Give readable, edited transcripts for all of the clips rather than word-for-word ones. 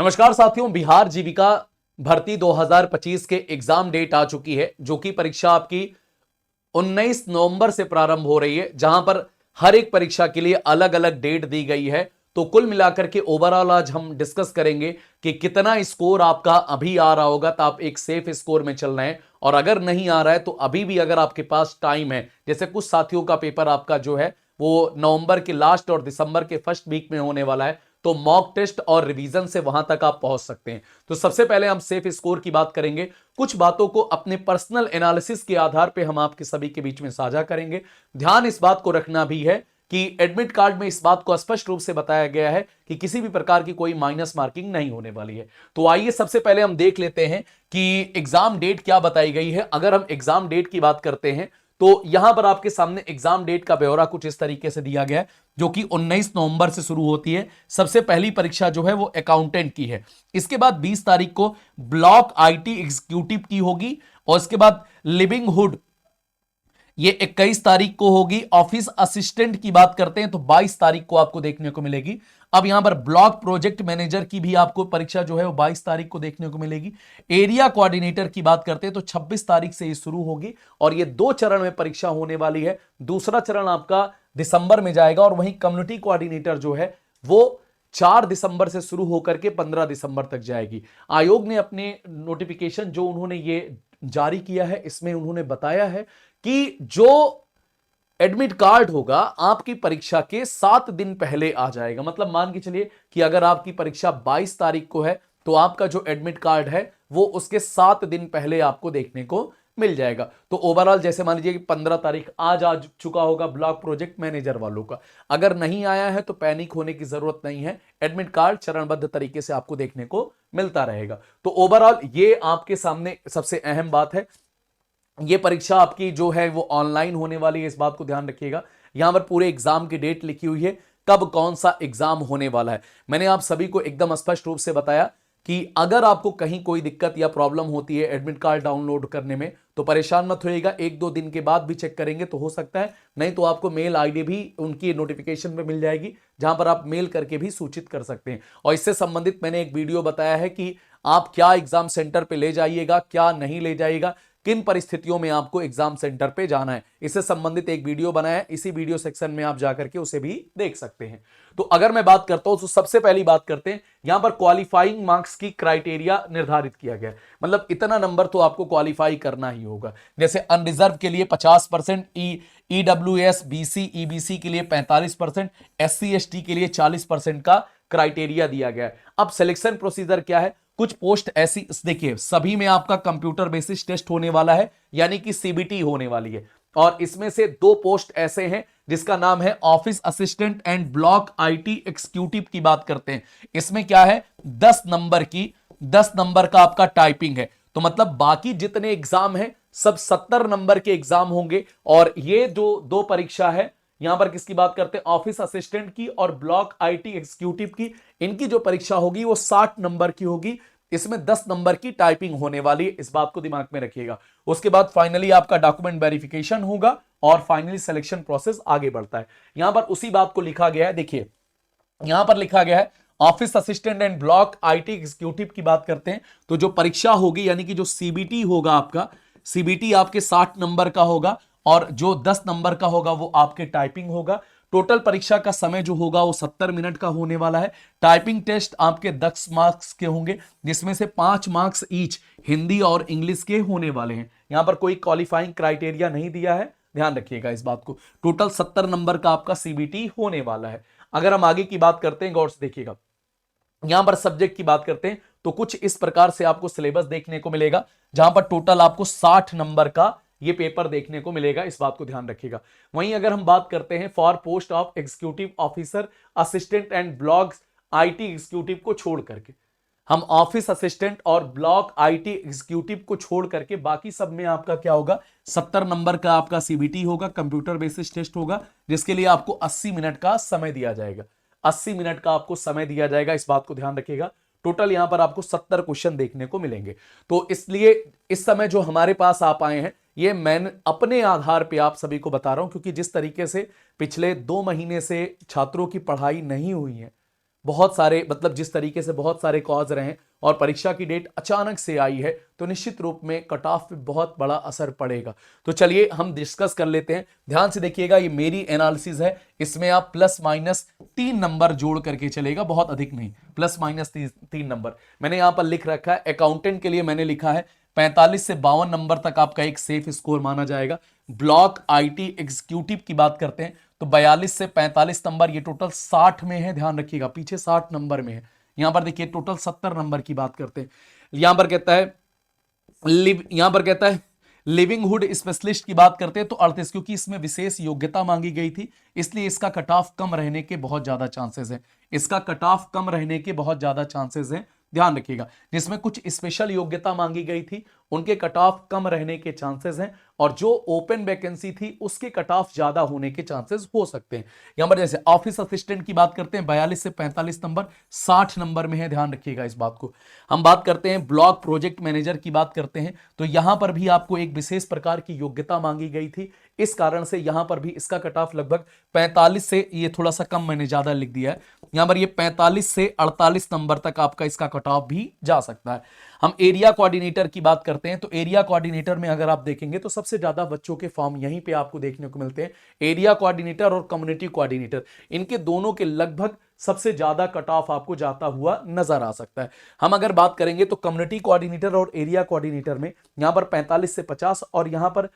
नमस्कार साथियों, बिहार जीविका भर्ती 2025 के एग्जाम डेट आ चुकी है, जो कि परीक्षा आपकी 19 नवंबर से प्रारंभ हो रही है, जहां पर हर एक परीक्षा के लिए अलग अलग डेट दी गई है। तो कुल मिलाकर के ओवरऑल आज हम डिस्कस करेंगे कि कितना स्कोर आपका अभी आ रहा होगा, तो आप एक सेफ स्कोर में चल रहे हैं, और अगर नहीं आ रहा है तो अभी भी अगर आपके पास टाइम है, जैसे कुछ साथियों का पेपर आपका जो है वो नवंबर के लास्ट और दिसंबर के फर्स्ट वीक में होने वाला है, तो मॉक टेस्ट और रिवीजन से वहां तक आप पहुंच सकते हैं। तो सबसे पहले हम सेफ स्कोर की बात करेंगे। कुछ बातों को अपने पर्सनल एनालिसिस के आधार पर हम आपके सभी के बीच में साझा करेंगे। ध्यान इस बात को रखना भी है कि एडमिट कार्ड में इस बात को स्पष्ट रूप से बताया गया है कि किसी भी प्रकार की कोई माइनस मार्किंग नहीं होने वाली है। तो आइए सबसे पहले हम देख लेते हैं कि एग्जाम डेट क्या बताई गई है। अगर हम एग्जाम डेट की बात करते हैं तो यहां पर आपके सामने एग्जाम डेट का ब्यौरा कुछ इस तरीके से दिया गया है, जो कि 19 नवंबर से शुरू होती है। सबसे पहली परीक्षा जो है वो अकाउंटेंट की है। इसके बाद 20 तारीख को ब्लॉक आईटी एग्जीक्यूटिव की होगी, और इसके बाद लिविंगहुड ये 21 तारीख को होगी। ऑफिस असिस्टेंट की बात करते हैं तो 22 तारीख को आपको देखने को मिलेगी। अब यहां पर ब्लॉक प्रोजेक्ट मैनेजर की भी आपको परीक्षा जो है वो 22 तारीख को देखने को मिलेगी। एरिया कोऑर्डिनेटर की बात करते हैं तो 26 तारीख से ये शुरू होगी, और ये 2 चरण में परीक्षा होने वाली है। दूसरा चरण आपका दिसंबर में जाएगा, और वहीं कम्युनिटी कोऑर्डिनेटर जो है वो 4 दिसंबर से शुरू होकर के 15 दिसंबर तक जाएगी। आयोग ने अपने नोटिफिकेशन जो उन्होंने ये जारी किया है, इसमें उन्होंने बताया है कि जो एडमिट कार्ड होगा आपकी परीक्षा के 7 दिन पहले आ जाएगा। मतलब मान के चलिए कि अगर आपकी परीक्षा 22 तारीख को है तो आपका जो एडमिट कार्ड है वो उसके 7 दिन पहले आपको देखने को मिल जाएगा। तो ओवरऑल जैसे मान लीजिए कि 15 तारीख आज आ चुका होगा ब्लॉक प्रोजेक्ट मैनेजर वालों का, अगर नहीं आया है तो पैनिक होने की जरूरत नहीं है। एडमिट कार्ड चरणबद्ध तरीके से आपको देखने को मिलता रहेगा। तो ओवरऑल ये आपके सामने सबसे अहम बात है। ये परीक्षा आपकी जो है वो ऑनलाइन होने वाली है, इस बात को ध्यान रखिएगा। यहां पर पूरे एग्जाम की डेट लिखी हुई है, कब कौन सा एग्जाम होने वाला है। मैंने आप सभी को एकदम स्पष्ट रूप से बताया कि अगर आपको कहीं कोई दिक्कत या प्रॉब्लम होती है एडमिट कार्ड डाउनलोड करने में तो परेशान मत होइएगा, 1-2 दिन के बाद भी चेक करेंगे तो हो सकता है, नहीं तो आपको मेल आईडी भी उनकी नोटिफिकेशन में मिल जाएगी, जहां पर आप मेल करके भी सूचित कर सकते हैं। और इससे संबंधित मैंने एक वीडियो बताया है कि आप क्या एग्जाम सेंटर पे ले जाइएगा, क्या नहीं ले जाइएगा, किन परिस्थितियों में आपको एग्जाम सेंटर पे जाना है, इससे संबंधित एक वीडियो बनाया है। इसी वीडियो सेक्शन में आप जाकर के उसे भी देख सकते हैं। तो अगर मैं बात करता हूं तो सबसे पहली बात करते हैं, यहां पर क्वालिफाइंग मार्क्स की क्राइटेरिया निर्धारित किया गया है। मतलब इतना नंबर तो आपको क्वालिफाई करना ही होगा। जैसे अनरिजर्व के लिए 50%, ईडब्ल्यूएस बीसी ईबीसी के लिए 45%, एससी एसटी के लिए 40% का क्राइटेरिया दिया गया है। अब सिलेक्शन प्रोसीजर क्या है, कुछ पोस्ट ऐसी देखिए, सभी में आपका कंप्यूटर बेसिस टेस्ट होने वाला है, यानी कि सीबीटी होने वाली है। और इसमें से 2 पोस्ट ऐसे हैं जिसका नाम है office assistant and block IT executive की बात करते हैं। इसमें क्या है, 10 नंबर का आपका टाइपिंग है। तो मतलब बाकी जितने एग्जाम हैं सब 70 नंबर के एग्जाम होंगे, और ये जो 2 परीक्षा है यहां पर किसकी बात करते हैं, ऑफिस असिस्टेंट की और ब्लॉक आईटी एग्जीक्यूटिव की, इनकी जो परीक्षा होगी वो 60 नंबर की होगी। इसमें 10 नंबर की टाइपिंग होने वाली है, इस बात को दिमाग में रखिएगा। उसके बाद फाइनली आपका डॉक्यूमेंट वेरिफिकेशन होगा और फाइनली सिलेक्शन प्रोसेस आगे बढ़ता है। यहां पर उसी बात को लिखा गया है, देखिए यहां पर लिखा गया है office assistant and block IT executive की बात करते हैं तो जो परीक्षा होगी, यानी कि जो सीबीटी होगा आपका, सीबीटी आपके 60 नंबर का होगा, और जो 10 नंबर का होगा वो आपके टाइपिंग होगा। टोटल परीक्षा का समय जो होगा वो 70 मिनट का होने वाला है। टाइपिंग टेस्ट आपके 10 मार्क्स के होंगे, जिसमें से 5 मार्क्स ईच हिंदी और इंग्लिश के होने वाले हैं। यहां पर कोई क्वालिफाइंग क्राइटेरिया नहीं दिया है, ध्यान रखिएगा इस बात को। टोटल 70 नंबर का आपका सीबीटी होने वाला है। अगर हम आगे की बात करते हैं, गौर से देखिएगा, यहां पर सब्जेक्ट की बात करते हैं तो कुछ इस प्रकार से आपको सिलेबस देखने को मिलेगा, जहां पर टोटल आपको 60 नंबर का ये पेपर देखने को मिलेगा, इस बात को ध्यान रखिएगा। वहीं अगर हम बात करते हैं for post of executive officer assistant and block IT executive को छोड़ करके, हम ऑफिस असिस्टेंट और ब्लॉक आईटी एग्जीक्यूटिव को छोड़ करके बाकी सब में आपका क्या होगा, 70 नंबर का आपका सीबीटी होगा, कंप्यूटर बेसिस टेस्ट होगा, जिसके लिए आपको 80 मिनट का समय दिया जाएगा। 80 मिनट का आपको समय दिया जाएगा, इस बात को ध्यान रखिएगा। टोटल यहां पर आपको 70 क्वेश्चन देखने को मिलेंगे। तो इसलिए इस समय जो हमारे पास आप आए हैं, ये मैं अपने आधार पे आप सभी को बता रहा हूं, क्योंकि जिस तरीके से पिछले 2 महीने से छात्रों की पढ़ाई नहीं हुई है, बहुत सारे मतलब जिस तरीके से बहुत सारे कॉज रहे और परीक्षा की डेट अचानक से आई है तो निश्चित रूप में कट ऑफ पे बहुत बड़ा असर पड़ेगा। तो चलिए हम डिस्कस कर लेते हैं। ध्यान से देखिएगा, ये मेरी एनालिसिस है, इसमें आप प्लस माइनस 3 नंबर जोड़ करके चलेगा, बहुत अधिक नहीं, प्लस माइनस 3 नंबर मैंने यहां पर लिख रखा है। अकाउंटेंट के लिए मैंने लिखा है 45 से 52 नंबर तक आपका एक सेफ स्कोर माना जाएगा। ब्लॉक आईटी एग्जीक्यूटिव की बात करते हैं तो 42 से 45 नंबर, ये टोटल 60 में है, ध्यान रखिएगा, पीछे 60 नंबर में है। यहां पर देखिए टोटल 70 नंबर की बात करते हैं। यहां पर कहता है लिविंगहुड स्पेशलिस्ट की बात करते हैं तो 38, क्योंकि इसमें विशेष योग्यता मांगी गई थी, इसलिए इसका कट ऑफ कम रहने के बहुत ज्यादा चांसेस हैं। इसका कट ऑफ कम रहने के बहुत ज्यादा चांसेस हैं, ध्यान रखिएगा। जिसमें कुछ स्पेशल योग्यता मांगी गई थी उनके कट ऑफ कम रहने के चांसेस हैं, और जो ओपन वैकेंसी थी उसके कट ऑफ ज्यादा होने के चांसेस हो सकते हैं। यहां पर जैसे ऑफिस असिस्टेंट की बात करते हैं 42 से 45 नंबर, 60 नंबर में है, ध्यान रखिएगा इस बात को। हम बात करते हैं ब्लॉक प्रोजेक्ट मैनेजर की बात करते हैं तो यहां पर भी आपको एक विशेष प्रकार की योग्यता मांगी गई थी, इस कारण से यहां पर भी इसका कट ऑफ लगभग 45 से, ये थोड़ा सा कम मैंने ज्यादा लिख दिया है, यहां पर ये 45 से 48 नंबर तक आपका इसका कट ऑफ भी जा सकता है। हम एरिया कोऑर्डिनेटर की बात करते हैं तो एरिया कोऑर्डिनेटर में अगर आप देखेंगे तो सबसे ज्यादा बच्चों के फॉर्म यहीं पे आपको देखने को मिलते हैं, एरिया कोऑर्डिनेटर और कम्युनिटी कोऑर्डिनेटर, इनके दोनों के लगभग सबसे ज्यादा कट ऑफ आपको जाता हुआ नजर आ सकता है। हम अगर बात करेंगे तो कम्युनिटी कोऑर्डिनेटर और एरिया कोऑर्डिनेटर में यहां पर 45 से 50, और यहां पर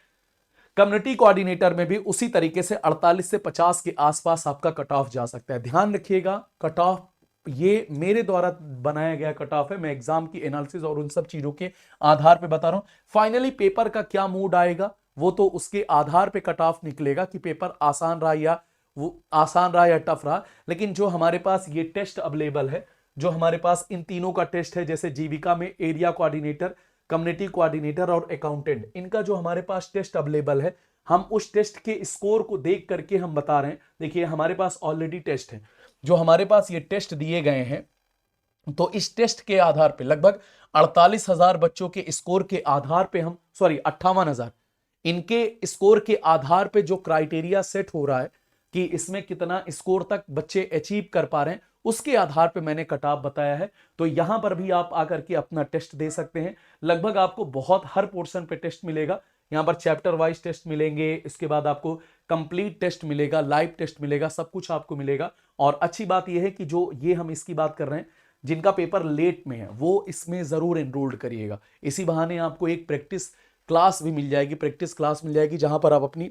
कम्युनिटी कोऑर्डिनेटर में भी उसी तरीके से 48 से 50 के आसपास आपका कट ऑफ जा सकता है। ध्यान रखिएगा, कट ऑफ ये मेरे द्वारा बनाया गया कट ऑफ है, मैं एग्जाम की एनालिसिस और उन सब चीजों के आधार पे बता रहा हूं। फाइनली पेपर का क्या मूड आएगा वो तो उसके आधार पे कट ऑफ निकलेगा कि पेपर आसान रहा या टफ रहा। लेकिन जो हमारे पास ये टेस्ट अवेलेबल है, जो हमारे पास इन तीनों का टेस्ट है, जैसे जीविका में एरिया कोऑर्डिनेटर, कम्युनिटी कोऑर्डिनेटर और अकाउंटेंट, इनका जो हमारे पास टेस्ट अवेलेबल है, हम उस टेस्ट के स्कोर को देख करके हम बता रहे हैं। देखिए हमारे पास ऑलरेडी टेस्ट है, जो हमारे पास ये टेस्ट दिए गए हैं, तो इस टेस्ट के आधार पे लगभग 48,000 बच्चों के स्कोर के आधार पे हम 58,000 इनके स्कोर के आधार पे जो क्राइटेरिया सेट हो रहा है कि इसमें कितना स्कोर तक बच्चे अचीव कर पा रहे हैं, उसके आधार पे मैंने कट ऑफ बताया है। तो यहां पर भी आप आकर के अपना टेस्ट दे सकते हैं। लगभग आपको बहुत हर पोर्शन पे टेस्ट मिलेगा, यहां पर चैप्टर वाइज टेस्ट मिलेंगे, इसके बाद आपको कंप्लीट टेस्ट मिलेगा, लाइव टेस्ट मिलेगा, सब कुछ आपको मिलेगा। और अच्छी बात यह है कि जो ये हम इसकी बात कर रहे हैं जिनका पेपर लेट में है वो इसमें जरूर एनरोल्ड करिएगा। इसी बहाने आपको एक प्रैक्टिस क्लास भी मिल जाएगी, जहां पर आप अपनी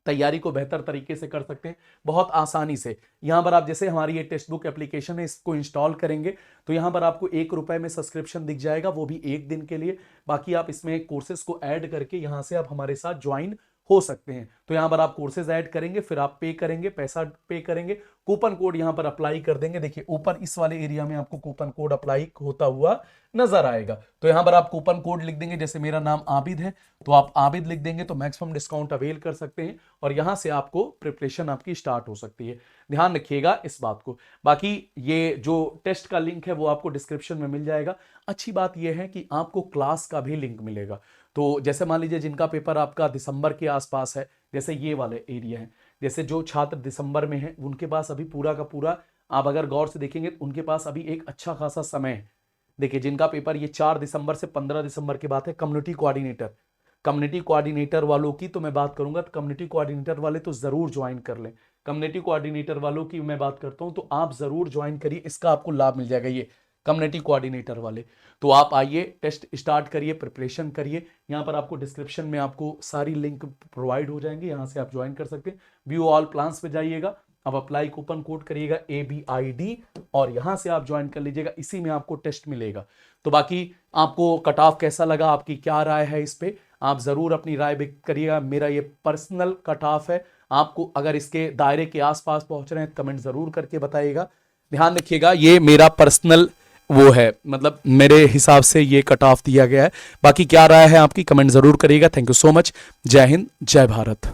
तैयारी को बेहतर तरीके से कर सकते हैं बहुत आसानी से। यहां पर आप जैसे हमारी ये टेक्स्ट बुक एप्लीकेशन है, इसको इंस्टॉल करेंगे तो यहां पर आपको ₹1 में सब्सक्रिप्शन दिख जाएगा, वो भी 1 दिन के लिए। बाकी आप इसमें कोर्सेज को ऐड करके यहां से आप हमारे साथ ज्वाइन हो सकते हैं। तो यहां पर आप कोर्सेज ऐड करेंगे, फिर आप पे करेंगे, पैसा पे करेंगे, कूपन कोड यहां पर अप्लाई कर देंगे। देखिए ऊपर इस वाले एरिया में आपको कूपन कोड अप्लाई होता हुआ नजर आएगा। तो यहां पर आप कूपन कोड लिख देंगे, जैसे मेरा नाम आबिद है तो आप आबिद लिख देंगे तो मैक्सिमम डिस्काउंट अवेल कर सकते हैं, और यहां से आपको प्रिपरेशन आपकी स्टार्ट हो सकती है। ध्यान रखिएगा इस बात को। बाकी ये जो टेस्ट का लिंक है वो आपको डिस्क्रिप्शन में मिल जाएगा। अच्छी बात यह है कि आपको क्लास का भी लिंक मिलेगा। तो जैसे मान लीजिए जिनका पेपर आपका दिसंबर के आसपास है, जैसे ये वाले एरिया है, जैसे जो छात्र दिसंबर में हैं उनके पास अभी पूरा का पूरा, आप अगर गौर से देखेंगे तो उनके पास अभी एक अच्छा खासा समय है। देखिए जिनका पेपर ये 4 दिसंबर से 15 दिसंबर की बात है, कम्युनिटी कोऑर्डिनेटर वालों की तो मैं बात करूंगा, तो कम्युनिटी कोऑर्डिनेटर वाले तो जरूर ज्वाइन कर लें। कम्युनिटी कोऑर्डिनेटर वालों की मैं बात करता हूं तो आप जरूर ज्वाइन करिए, इसका आपको लाभ मिल जाएगा। ये कम्युनिटी कोऑर्डिनेटर वाले, तो आप आइए टेस्ट स्टार्ट करिए, प्रिपरेशन करिए। यहाँ पर आपको डिस्क्रिप्शन में आपको सारी लिंक प्रोवाइड हो जाएंगे, यहाँ से आप ज्वाइन कर सकते हैं। व्यू ऑल प्लान्स पे जाइएगा, अब अप्लाई कूपन कोड करिएगा ABID और यहाँ से आप ज्वाइन कर लीजिएगा, इसी में आपको टेस्ट मिलेगा। तो बाकी आपको कट ऑफ कैसा लगा, आपकी क्या राय है इस पे, आप जरूर अपनी राय व्यक्त करिएगा। मेरा ये पर्सनल कट ऑफ है, आपको अगर इसके दायरे के आसपास पहुंच रहे हैं कमेंट जरूर करके बताइएगा। ध्यान रखिएगा ये मेरा पर्सनल वो है, मतलब मेरे हिसाब से ये कट ऑफ दिया गया है। बाकी क्या राय है आपकी कमेंट जरूर करिएगा। Thank you so much. जय हिंद, जय भारत।